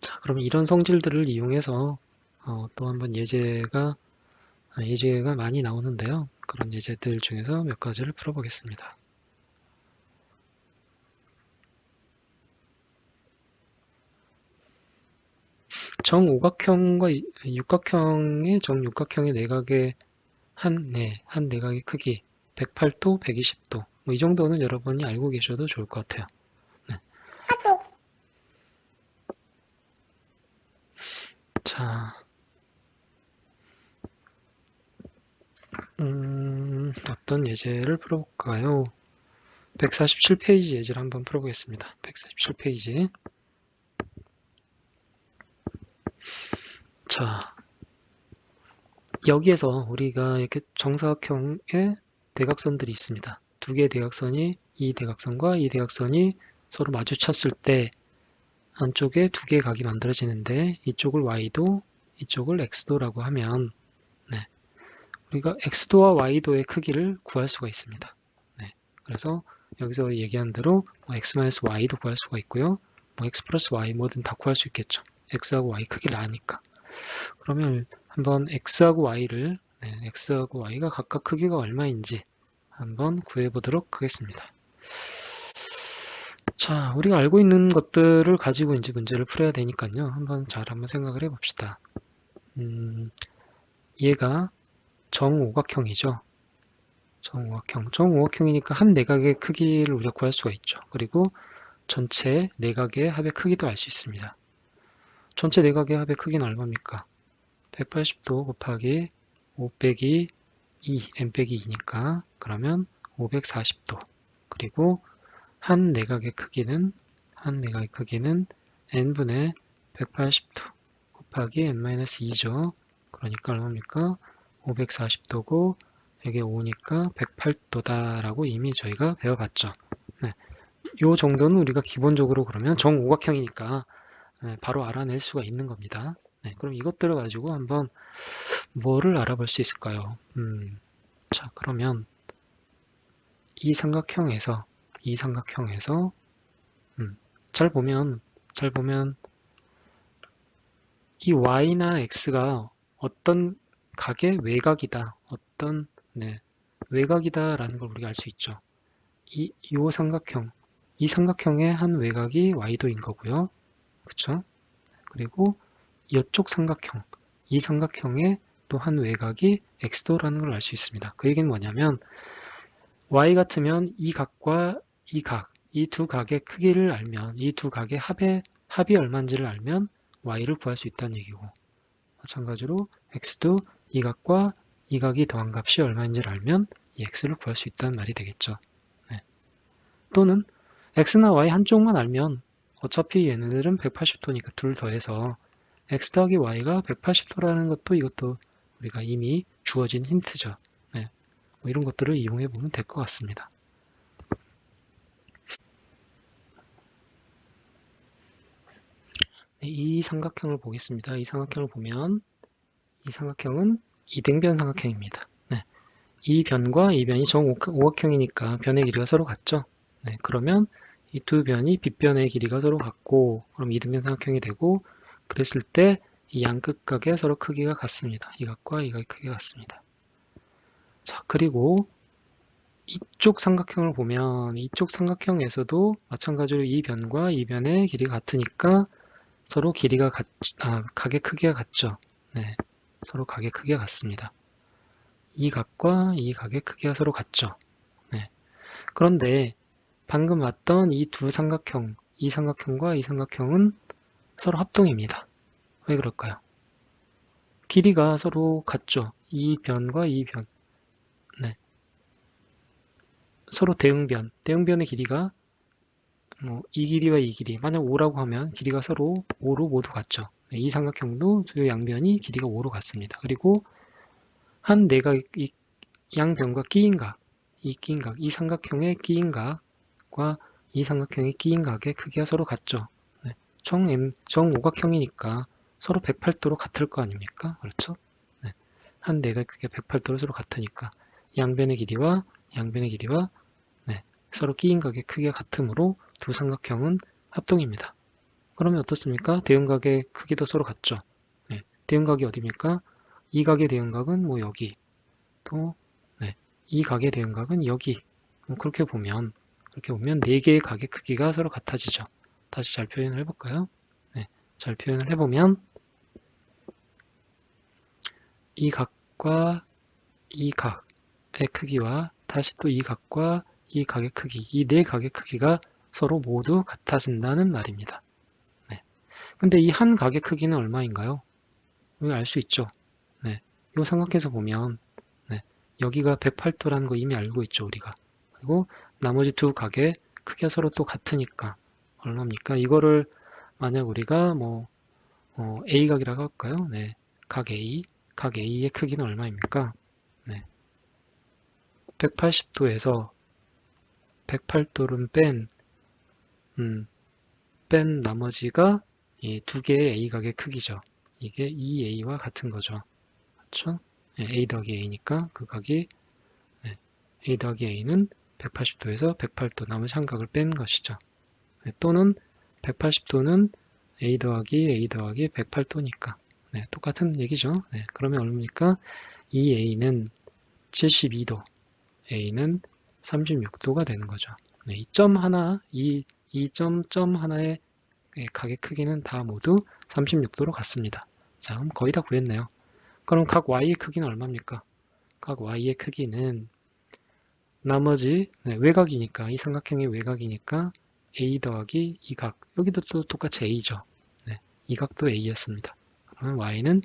자, 그럼 이런 성질들을 이용해서 또 한번 예제가 많이 나오는데요. 그런 예제들 중에서 몇 가지를 풀어보겠습니다. 정오각형과 육각형의 정육각형의 내각의 한 내각의 크기 108도, 120도 뭐 이 정도는 여러분이 알고 계셔도 좋을 것 같아요. 네. 자, 어떤 예제를 풀어볼까요? 147페이지 예제를 한번 풀어보겠습니다. 147페이지. 자, 여기에서 우리가 이렇게 정사각형의 대각선들이 있습니다. 두 개의 대각선이 이 대각선과 이 대각선이 서로 마주쳤을 때 안쪽에 두 개의 각이 만들어지는데 이쪽을 y도 이쪽을 x도라고 하면 네, 우리가 x도와 y도의 크기를 구할 수가 있습니다. 네, 그래서 여기서 얘기한 대로 뭐 x-y도 구할 수가 있고요. 뭐 x 플러스 y 뭐든 다 구할 수 있겠죠. x하고 y 크기를 아니까. 그러면 한번 x하고 y가 각각 크기가 얼마인지 한번 구해보도록 하겠습니다. 자, 우리가 알고 있는 것들을 가지고 이제 문제를 풀어야 되니까요. 한번 생각을 해봅시다. 얘가 정오각형이죠. 정오각형이니까 한 내각의 크기를 우리가 구할 수가 있죠. 그리고 전체 내각의 합의 크기도 알 수 있습니다. 전체 내각의 합의 크기는 얼마입니까? 180도 곱하기 5 빼기 2, n 빼기 2니까 그러면 540도. 그리고 한 내각의 크기는 n분의 180도 곱하기 n-2죠. 그러니까 얼마입니까? 540도고 이게 5니까 108도다라고 이미 저희가 배워봤죠. 네, 이 정도는 우리가 기본적으로 그러면 정오각형이니까 바로 알아낼 수가 있는 겁니다. 네, 그럼 이것들을 가지고 한번 뭐를 알아볼 수 있을까요? 자, 그러면 이 삼각형에서 잘 보면 이 y나 x가 어떤 각의 외곽이다, 외곽이다라는 걸 우리가 알 수 있죠. 이 삼각형의 한 외곽이 y도인 거고요, 그렇죠? 그리고 이쪽 이 삼각형의 또 한 외곽이 x도라는 걸 알 수 있습니다. 그 얘기는 뭐냐면 y 같으면 이 각과 이 두 각의 크기를 알면 이 두 각의 합이 얼마인지를 알면 y를 구할 수 있다는 얘기고 마찬가지로 x도 이 각과 이 각이 더한 값이 얼마인지를 알면 이 x를 구할 수 있다는 말이 되겠죠. 네. 또는 x나 y 한쪽만 알면 어차피 얘네들은 180도니까 둘 더해서 x 더하기 y가 180도라는 것도 이것도 우리가 이미 주어진 힌트죠. 네. 뭐 이런 것들을 이용해 보면 될 것 같습니다. 네, 이 삼각형을 보겠습니다. 이 삼각형을 보면 이 삼각형은 이등변 삼각형입니다. 네, 이 변과 이 변이 정오각형이니까 변의 길이가 서로 같죠. 네, 그러면 이 두 변이 빗변의 길이가 서로 같고 그럼 이등변 삼각형이 되고 그랬을 때 이 양끝각의 서로 크기가 같습니다. 이 각과 이 각의 크기가 같습니다. 자, 그리고 이쪽 삼각형을 보면 이쪽 삼각형에서도 마찬가지로 이 변과 이 변의 길이가 같으니까 서로 각의 크기가 같죠. 네, 서로 각의 크기가 같습니다. 이 각과 이 각의 크기가 서로 같죠. 네. 그런데 방금 봤던 이 두 삼각형, 이 삼각형과 이 삼각형은 서로 합동입니다. 왜 그럴까요? 길이가 서로 같죠. 이 변과 이 변. 네. 서로 대응변의 길이가 이 길이와 이 길이. 만약 5라고 하면 길이가 서로 5로 모두 같죠. 네, 이 삼각형도 두 양변이 길이가 5로 같습니다. 그리고 한 내각, 이 양변과 이 삼각형의 끼인 각과 이 삼각형의 끼인 각의 크기가 서로 같죠. 네, 정오각형이니까 서로 108도로 같을 거 아닙니까? 그렇죠? 네, 한 내각의 크기가 108도로 서로 같으니까 양변의 길이와 네, 서로 끼인 각의 크기가 같으므로 두 삼각형은 합동입니다. 그러면 어떻습니까? 대응각의 크기도 서로 같죠. 네, 대응각이 어디입니까? 이 각의 대응각은 뭐 여기, 또 네, 이 각의 대응각은 여기. 그렇게 보면 4개의 각의 크기가 서로 같아지죠. 다시 잘 표현을 해볼까요? 네, 잘 표현을 해보면 이 각과 이 각의 크기와 다시 또 이 각과 이 각의 크기, 이 4각의 크기가 서로 모두 같아진다는 말입니다. 네. 근데 이 한 각의 크기는 얼마인가요? 여기 알 수 있죠. 네. 이거 생각해서 보면 네. 여기가 108도라는 거 이미 알고 있죠, 우리가. 그리고 나머지 두 각의 크기가 서로 또 같으니까 얼마입니까? 이거를 만약 우리가 뭐 A각이라고 할까요? 네. 각 A, 각 A의 크기는 얼마입니까? 네. 180도에서 108도를 뺀 나머지가 이 두 개의 A각의 크기죠. 이게 2A와 같은 거죠. 그렇죠? 네, A 더하기 A니까 그 각이 네, A 더하기 A는 180도에서 108도 나머지 한 각을 뺀 것이죠. 네, 또는 180도는 A 더하기 108도니까 네, 똑같은 얘기죠. 네, 그러면 얼마입니까? 이 A는 72도, A는 36도가 되는 거죠. 네, 점 하나의 각의 크기는 다 모두 36도로 같습니다. 자, 그럼 거의 다 구했네요. 그럼 각 Y의 크기는 얼마입니까? 각 Y의 크기는 나머지 외곽이니까 이 삼각형의 외곽이니까 A 더하기 이 각 여기도 또 똑같이 A죠. 네, 이 각도 A였습니다. 그러면 Y는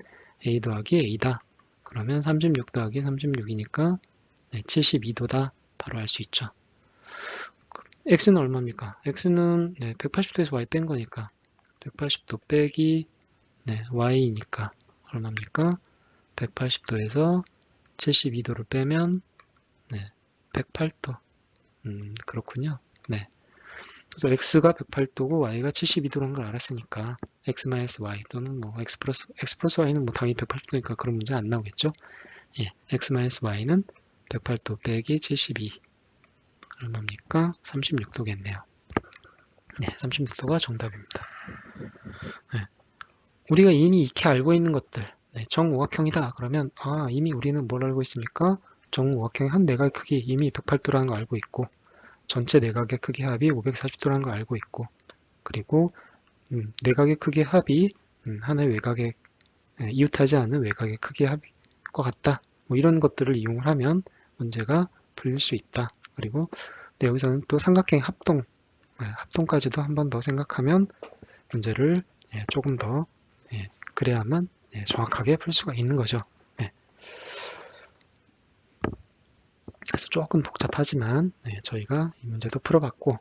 A 더하기 A다. 그러면 36 더하기 36이니까 72도다. 바로 알 수 있죠. X는 얼마입니까? X는 180도에서 Y 뺀 거니까 180도 빼기 Y니까 얼마입니까? 180도에서 72도를 빼면 108도. 그렇군요. 네. 그래서 x가 108도고 y가 72도라는 걸 알았으니까 x-y 또는 뭐 x 플러스 y는 뭐 당연히 180도니까 그런 문제 안 나오겠죠. 예, x-y는 108도 빼기 72 얼마입니까? 36도겠네요. 네, 36도가 정답입니다. 네. 우리가 이미 익히 알고 있는 것들 정오각형이다. 그러면 이미 우리는 뭘 알고 있습니까? 정오각형의 한 내각의 크기 이미 108도라는 거 알고 있고 전체 내각의 크기 합이 540도라는 걸 알고 있고 그리고 내각의 크기 합이 하나의 외곽의 이웃하지 않는 외곽의 크기 합과 같다. 뭐 이런 것들을 이용을 하면 문제가 풀릴 수 있다. 그리고 여기서는 또 삼각형의 합동까지도 한 번 더 생각하면 문제를 조금 더 그래야만 정확하게 풀 수가 있는 거죠. 그래서 조금 복잡하지만 저희가 이 문제도 풀어봤고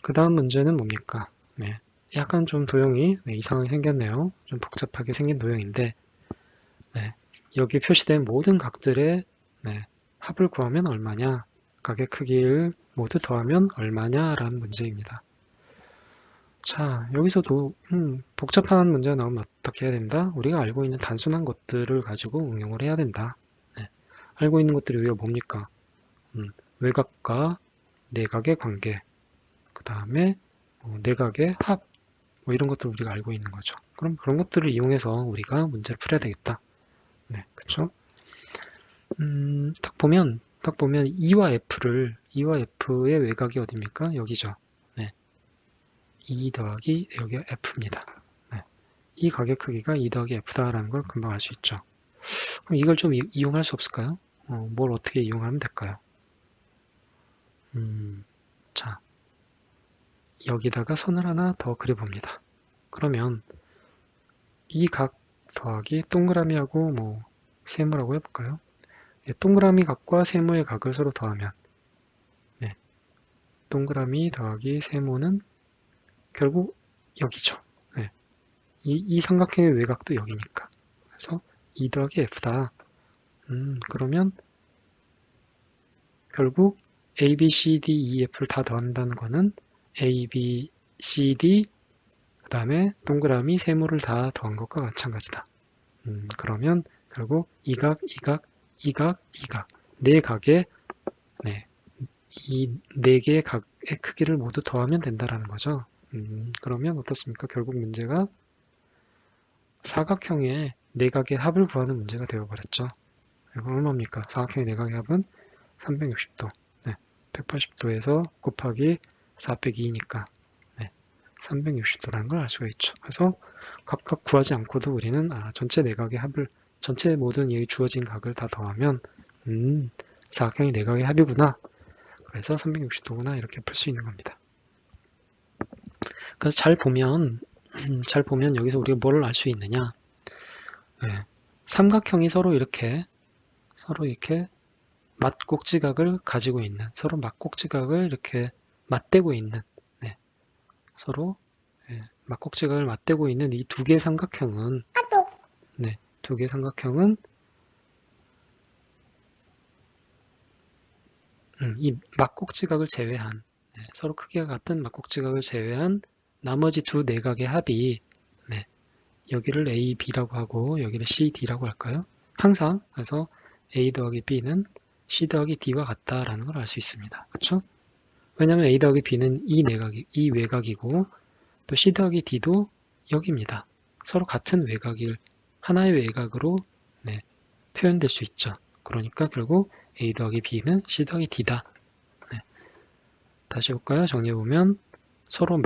그 다음 문제는 뭡니까? 약간 좀 도형이 이상하게 생겼네요. 좀 복잡하게 생긴 도형인데 여기 표시된 모든 각들의 합을 구하면 얼마냐? 각의 크기를 모두 더하면 얼마냐? 라는 문제입니다. 자, 여기서도 복잡한 문제가 나오면 어떻게 해야 된다? 우리가 알고 있는 단순한 것들을 가지고 응용을 해야 된다. 알고 있는 것들이 우리가 뭡니까? 외곽과 내각의 관계, 그 다음에 내각의 합, 뭐 이런 것들을 우리가 알고 있는 거죠. 그럼 그런 것들을 이용해서 우리가 문제를 풀어야 되겠다. 그쵸? 딱 보면 2와 F의 외곽이 어디입니까? 여기죠. 2 더하기 여기가 F입니다. 이 각의 크기가 2 더하기 F다라는 걸 금방 알 수 있죠. 그럼 이걸 좀 이용할 수 없을까요? 뭘 어떻게 이용하면 될까요? 자, 여기다가 선을 하나 더 그려봅니다. 그러면 이 각 더하기 동그라미하고 뭐 세모라고 해볼까요? 동그라미 각과 세모의 각을 서로 더하면 동그라미 더하기 세모는 결국 여기죠. 이 삼각형의 외곽도 여기니까. 그래서 2 더하기 F다. 그러면 결국 A, B, C, D, E, F를 다 더한다는 거는 A, B, C, D 그 다음에 동그라미 세모를 다 더한 것과 마찬가지다. 그러면 결국 이 각, 이 각, 이 각, 이 각 네 각의 이 네 개의 각의 크기를 모두 더하면 된다라는 거죠. 그러면 어떻습니까? 결국 문제가 사각형의 내각의 합을 구하는 문제가 되어버렸죠. 이건 얼마입니까? 사각형의 내각의 합은 360도. 네, 180도에서 곱하기 4 2니까 360도라는 걸 알 수가 있죠. 그래서 각각 구하지 않고도 우리는 전체 내각의 합을 전체 모든 이 주어진 각을 다 더하면 사각형이 내각의 합이구나. 그래서 360도구나 이렇게 풀 수 있는 겁니다. 그래서 잘 보면 여기서 우리가 뭐를 알 수 있느냐? 네, 삼각형이 서로 이렇게 맞꼭지각을 가지고 있는 서로 맞꼭지각을 이렇게 맞대고 있는 서로 맞꼭지각을 맞대고 있는 이 두 개의 삼각형은 두 개의 삼각형은 이 맞꼭지각을 제외한 서로 크기가 같은 맞꼭지각을 제외한 나머지 두 내각의 합이 여기를 A, B라고 하고 여기를 C, D라고 할까요? 항상 그래서 A 더하기 B는 C 더하기 D와 같다라는 걸 알 수 있습니다. 그렇죠? 왜냐하면 A 더하기 B는 이 외곽이고 또 C 더하기 D도 여기입니다. 서로 같은 외곽일 하나의 외곽으로 표현될 수 있죠. 그러니까 결국 A 더하기 B는 C 더하기 D다. 다시 볼까요? 정리해보면 서로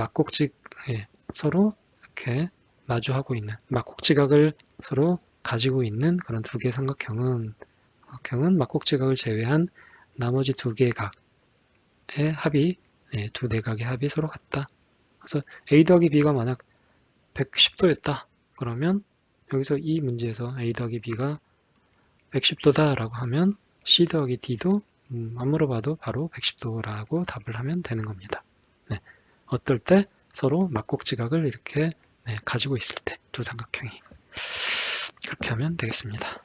서로 이렇게 마주하고 있는 맞꼭지각을 서로 가지고 있는 그런 두 개의 삼각형은 맞꼭지각을 제외한 나머지 두 개의 각의 합이 두 내각의 합이 서로 같다. 그래서 A 더하기 B가 만약 110도였다. 그러면 여기서 이 문제에서 A 더하기 B가 110도다 라고 하면 C 더하기 D도 안 물어봐도 바로 110도라고 답을 하면 되는 겁니다. 어떨 때 서로 맞꼭지각을 이렇게 가지고 있을 때 두 삼각형이 그렇게 하면 되겠습니다.